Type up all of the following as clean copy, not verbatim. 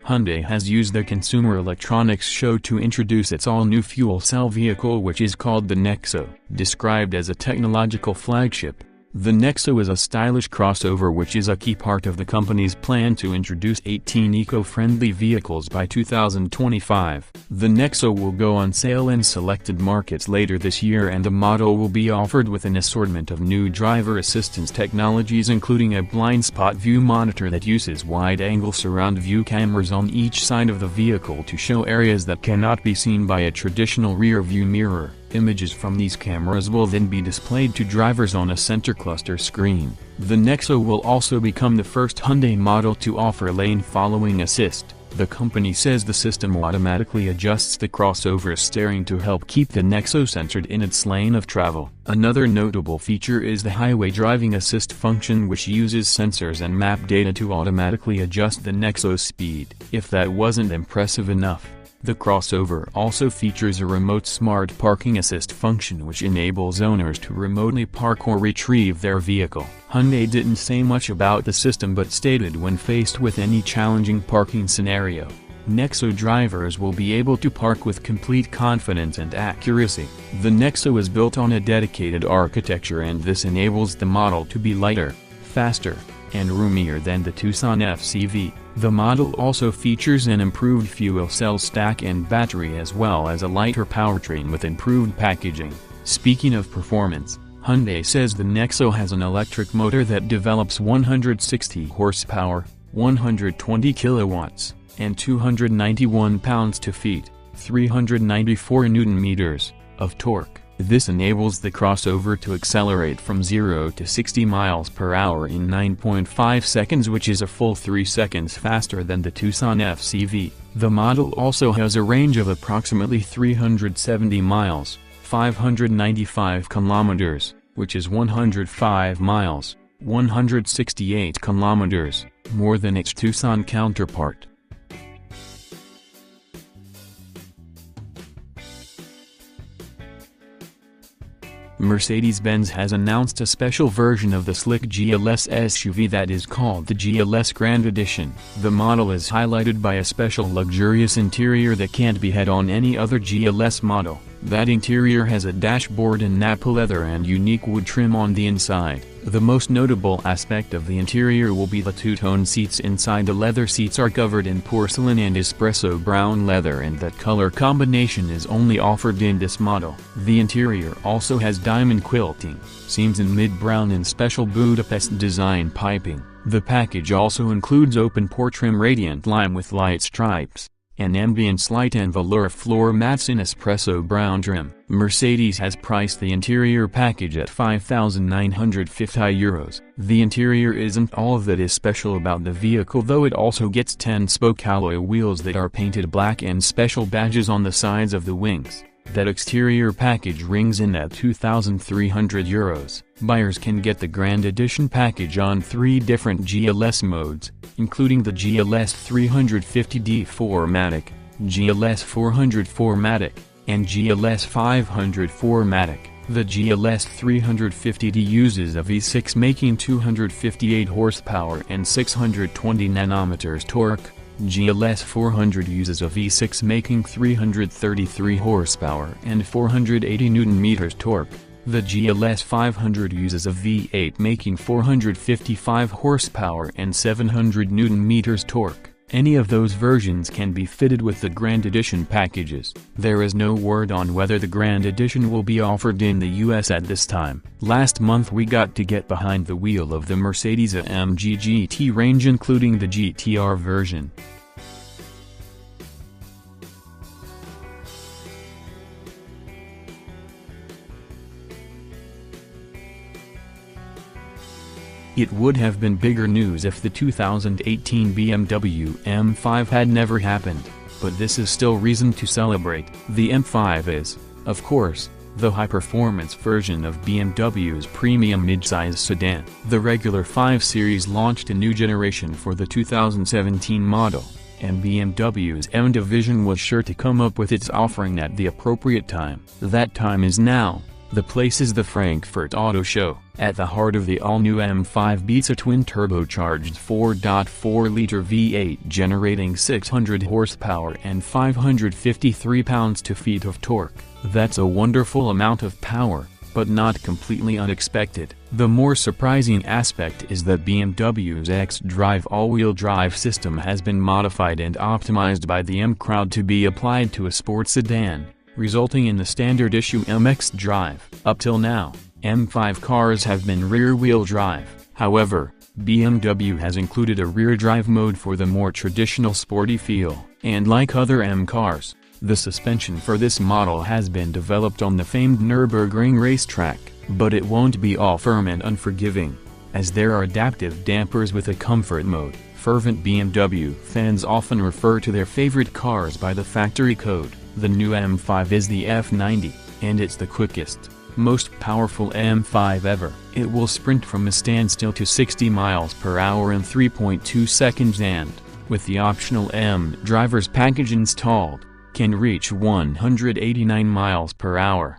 Hyundai has used the Consumer Electronics Show to introduce its all-new fuel cell vehicle, which is called the Nexo. Described as a technological flagship, the Nexo is a stylish crossover which is a key part of the company's plan to introduce 18 eco-friendly vehicles by 2025. The Nexo will go on sale in selected markets later this year, and the model will be offered with an assortment of new driver assistance technologies, including a blind spot view monitor that uses wide-angle surround view cameras on each side of the vehicle to show areas that cannot be seen by a traditional rear-view mirror. Images from these cameras will then be displayed to drivers on a center cluster screen. The Nexo will also become the first Hyundai model to offer lane following assist. The company says the system automatically adjusts the crossover's steering to help keep the Nexo centered in its lane of travel. Another notable feature is the highway driving assist function, which uses sensors and map data to automatically adjust the Nexo's speed. If that wasn't impressive enough, the crossover also features a remote smart parking assist function which enables owners to remotely park or retrieve their vehicle. Hyundai didn't say much about the system but stated when faced with any challenging parking scenario, Nexo drivers will be able to park with complete confidence and accuracy. The Nexo is built on a dedicated architecture, and this enables the model to be lighter, faster, and roomier than the Tucson FCV. The model also features an improved fuel cell stack and battery, as well as a lighter powertrain with improved packaging. Speaking of performance, Hyundai says the Nexo has an electric motor that develops 160 horsepower, 120 kilowatts, and 291 pounds-feet, 394 newton-meters, of torque. This enables the crossover to accelerate from 0 to 60 miles per hour in 9.5 seconds, which is a full 3 seconds faster than the Tucson FCV. The model also has a range of approximately 370 miles, 595 kilometers, which is 105 miles, 168 kilometers, more than its Tucson counterpart. Mercedes-Benz has announced a special version of the slick GLS SUV that is called the GLS Grand Edition. The model is highlighted by a special luxurious interior that can't be had on any other GLS model. That interior has a dashboard in Nappa leather and unique wood trim on the inside. The most notable aspect of the interior will be the two-tone seats inside. The leather seats are covered in porcelain and espresso brown leather, and that color combination is only offered in this model. The interior also has diamond quilting, seams in mid-brown and special Budapest design piping. The package also includes open pore trim radiant lime with light stripes, and ambience light and velour floor mats in espresso brown trim. Mercedes has priced the interior package at €5,950. The interior isn't all that is special about the vehicle, though. It also gets 10-spoke alloy wheels that are painted black and special badges on the sides of the wings. That exterior package rings in at €2,300. Buyers can get the Grand Edition package on 3 different GLS modes, including the GLS 350D 4MATIC, GLS 400 4MATIC, and GLS 500 4MATIC. The GLS 350D uses a V6 making 258 horsepower and 620 Nm torque. GLS 400 uses a V6 making 333 horsepower and 480 Nm torque. The GLS 500 uses a V8 making 455 horsepower and 700 Nm torque. Any of those versions can be fitted with the Grand Edition packages. There is no word on whether the Grand Edition will be offered in the US at this time. Last month we got to get behind the wheel of the Mercedes-AMG GT range, including the GTR version. It would have been bigger news if the 2018 BMW M5 had never happened, but this is still reason to celebrate. The M5 is, of course, the high-performance version of BMW's premium midsize sedan. The regular 5 Series launched a new generation for the 2017 model, and BMW's M Division was sure to come up with its offering at the appropriate time. That time is now. The place is the Frankfurt Auto Show. At the heart of the all-new M5 beats a twin-turbocharged 4.4-liter V8 generating 600 horsepower and 553 pounds-feet of torque. That's a wonderful amount of power, but not completely unexpected. The more surprising aspect is that BMW's xDrive all-wheel drive system has been modified and optimized by the M crowd to be applied to a sports sedan, resulting in the standard issue xDrive. Up till now, M5 cars have been rear-wheel drive. However, BMW has included a rear-drive mode for the more traditional sporty feel. And like other M cars, the suspension for this model has been developed on the famed Nürburgring racetrack, but it won't be all firm and unforgiving, as there are adaptive dampers with a comfort mode. Fervent BMW fans often refer to their favorite cars by the factory code. The new M5 is the F90, and it's the quickest, most powerful M5 ever. It will sprint from a standstill to 60 miles per hour in 3.2 seconds and, with the optional M driver's package installed, can reach 189 miles per hour.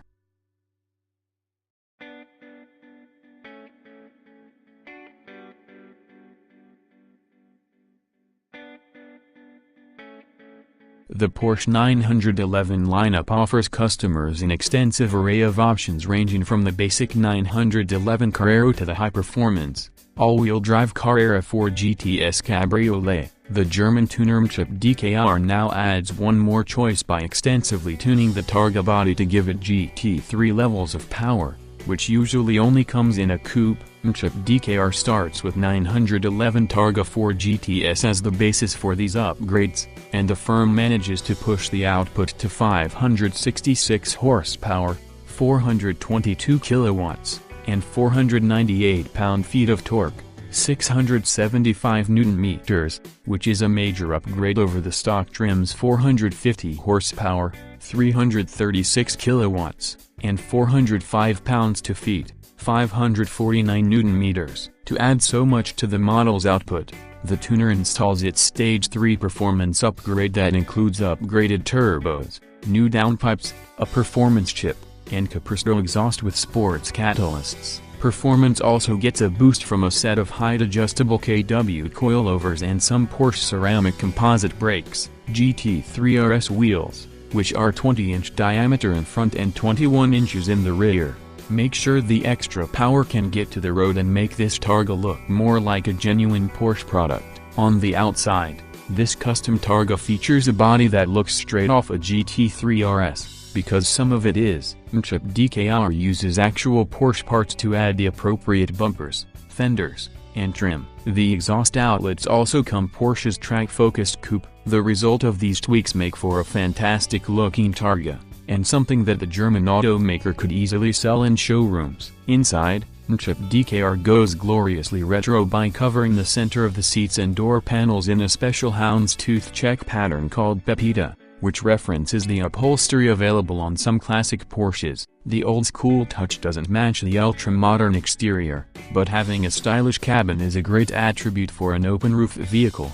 The Porsche 911 lineup offers customers an extensive array of options ranging from the basic 911 Carrera to the high-performance, all-wheel drive Carrera 4 GTS Cabriolet. The German tuner Mchip DKR now adds one more choice by extensively tuning the Targa body to give it GT3 levels of power, which usually only comes in a coupe. Mchip DKR starts with 911 Targa 4 GTS as the basis for these upgrades, and the firm manages to push the output to 566 horsepower, 422 kilowatts, and 498 pound-feet of torque, 675 Nm, which is a major upgrade over the stock trim's 450 horsepower, 336 kilowatts, and 405 pounds-feet, 549 Nm. To add so much to the model's output, the tuner installs its Stage 3 performance upgrade that includes upgraded turbos, new downpipes, a performance chip, and Capristo exhaust with sports catalysts. Performance also gets a boost from a set of height-adjustable KW coilovers and some Porsche ceramic composite brakes. GT3 RS wheels, which are 20-inch diameter in front and 21 inches in the rear, make sure the extra power can get to the road and make this Targa look more like a genuine Porsche product. On the outside, this custom Targa features a body that looks straight off a GT3 RS. Because some of it is, Mchip DKR uses actual Porsche parts to add the appropriate bumpers, fenders, and trim. The exhaust outlets also come Porsche's track-focused coupe. The result of these tweaks make for a fantastic-looking Targa, and something that the German automaker could easily sell in showrooms. Inside, Mchip DKR goes gloriously retro by covering the center of the seats and door panels in a special houndstooth check pattern called Pepita, which references the upholstery available on some classic Porsches. The old-school touch doesn't match the ultra-modern exterior, but having a stylish cabin is a great attribute for an open-roof vehicle.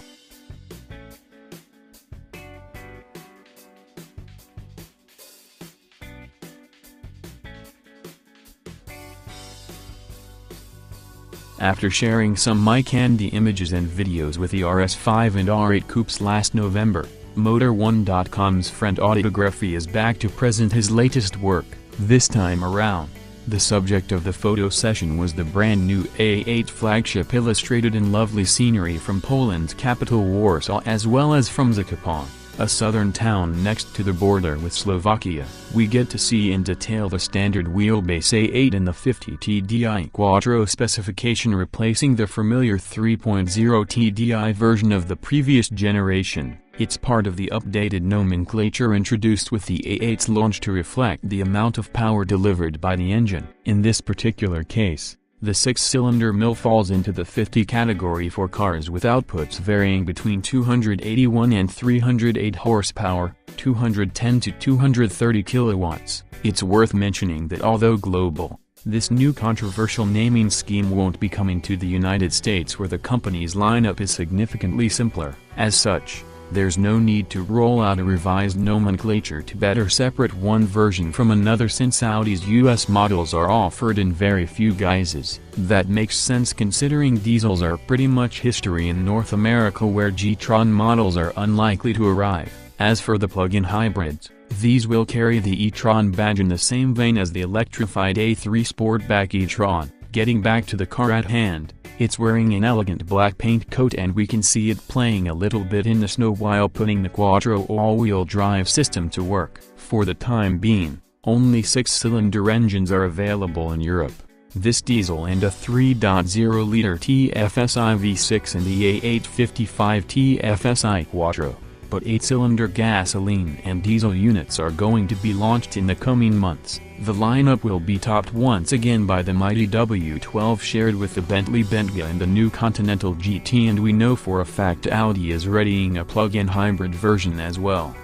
After sharing some eye-candy images and videos with the RS5 and R8 coupes last November, Motor1.com's Frank Autography is back to present his latest work. This time around, the subject of the photo session was the brand new A8 flagship illustrated in lovely scenery from Poland's capital Warsaw as well as from Zakopane, a southern town next to the border with Slovakia. We get to see in detail the standard wheelbase A8 in the 50 TDI Quattro specification, replacing the familiar 3.0 TDI version of the previous generation. It's part of the updated nomenclature introduced with the A8's launch to reflect the amount of power delivered by the engine. In this particular case, the 6-cylinder mill falls into the 50 category for cars with outputs varying between 281 and 308 horsepower, 210 to 230 kilowatts. It's worth mentioning that although global, this new controversial naming scheme won't be coming to the United States, where the company's lineup is significantly simpler. As such, There's no need to roll out a revised nomenclature to better separate one version from another since Audi's US models are offered in very few guises. That makes sense considering diesels are pretty much history in North America where G-Tron models are unlikely to arrive. As for the plug-in hybrids, these will carry the e-tron badge in the same vein as the electrified A3 Sportback e-tron. Getting back to the car at hand, it's wearing an elegant black paint coat and we can see it playing a little bit in the snow while putting the Quattro all-wheel drive system to work. For the time being, only 6-cylinder engines are available in Europe. This diesel and a 3.0-liter TFSI V6 and the A855 TFSI Quattro, but 8-cylinder gasoline and diesel units are going to be launched in the coming months. The lineup will be topped once again by the mighty W12 shared with the Bentley Bentayga and the new Continental GT, and we know for a fact Audi is readying a plug-in hybrid version as well.